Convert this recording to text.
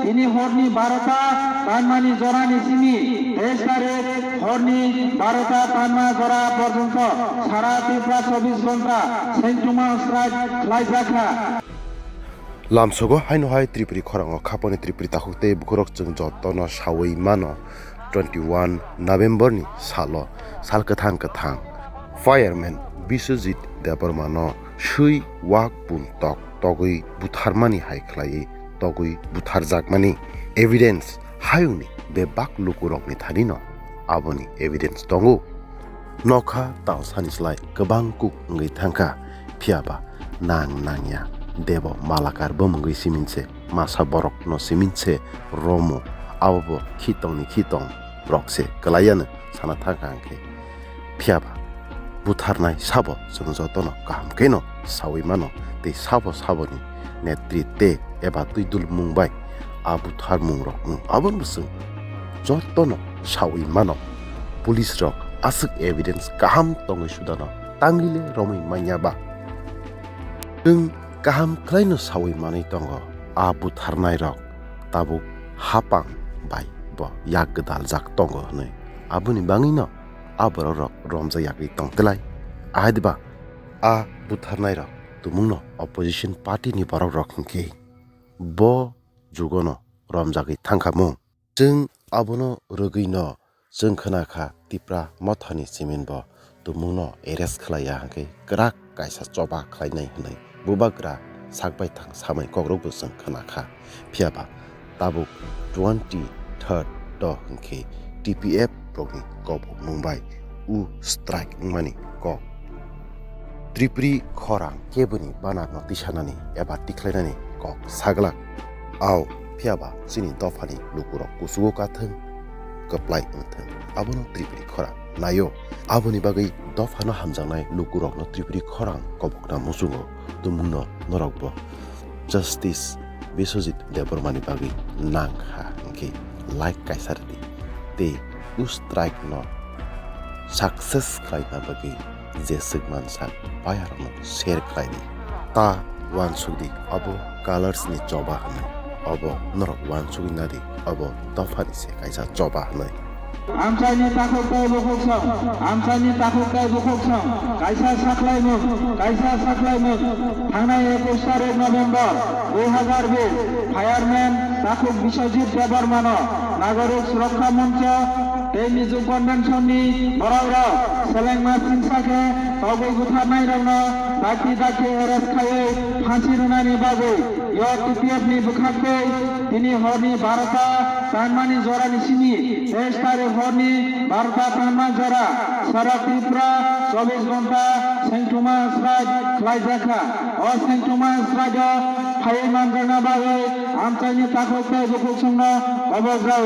ini horni barata tanmani jorani simi দেশারে হরনি 12টা পান্না জরা পর্যন্ত সারা ত্রিপুরা 24 ঘন্টা সেন্টুমা strike লাইজাখা lamsogo haino hai tripuri khorango khaponi tripuri tahukte bukhorok chung jottono sawui mano 21 November ni salo salkathang fireman Biswajit Debarmano shui wak pun togui butharmani hai khlai togui butharjakmani evidence hayuni be bak lukurokni thanino aboni evidence tongo nokha tawsani slai gobang kuk ngai thangka phiaba nangya debo malakar bomungui siminse masa borok no siminse romo abo khitong rokse kalayan sana thangke phiaba butharnai sabo jong jotono kaham keno sawi mano te sabo ni netrite eba tuidul mungbai abu thar mungrok abon busung jotono sawi mano police rok asuk evidence kaham tongai sudano tangile romai manyaba tung kaham klaino sawi manai tongo abu tharnai rok tabuk hapang bai bo yak gedal jak tongo nei abuni bangino aboro rok romja yakri tongtelai ahadiba a butharnai rok tumungno opposition party ni borok rok ke bo jugono romjagi thangkhamu jeng abono rogino jeng khanakha tipra mathani simin bo tumungno arrest khlaya hangke krak kaisa choba khlainai hnai bubagra sakbai thang samai kogrok busang khanakha phiaba tabuk 23rd do hangke TPF progi kobo Mumbai u strike mani ko Tripuri khorang kebuni bana notisanani eba tiklainani ko saglak aw phiaba chini dofani lukurok kusugo katheng kaplai untheng abono Tripuri khorang nayo aboni bagai dofano hamjangnai lukurok no Tripuri khorang kobokna musungo tumungno norokbo justice Biswajit Debarmani bagai nangha ngke like kaisarti te u strike no success khlaina bagai jesik mansak bayarno share khlaini ta wansugdi abo colors ni choba hanai abo norok wansugdi nadi abo dofani se kaisa choba hanai আমসানি তাকুকাই বুখকসং কাইসা সাকলাইমু থানায় 21 November 2020 fireman তাকুক Biswajit Debbarman নাগরিক সুরক্ষা মঞ্চ এই নিযুগ কনভেনশননি বরাবর সেলেংমা সিংসাকে তগৈ গুথারনাই রংনো দাকি arrest খাयै ফাঁসি রুনানি বাগৈ ইয় TPF नि बुखाखै তিনি হরনি 12টা তানমানি জরানি সিমি 23 তারিখ হরনি 12টা তানমান জরা সারা ত্রিপুরা 24 ঘন্টা সেন্টুমা স্ট্রাইক খ্লাইজাখা ও সেন্টুমা স্ট্রাইক ফাইমান গনা বাগৈ আমচাইনি তাকুকাই বুখকসংনো অবগ্রাও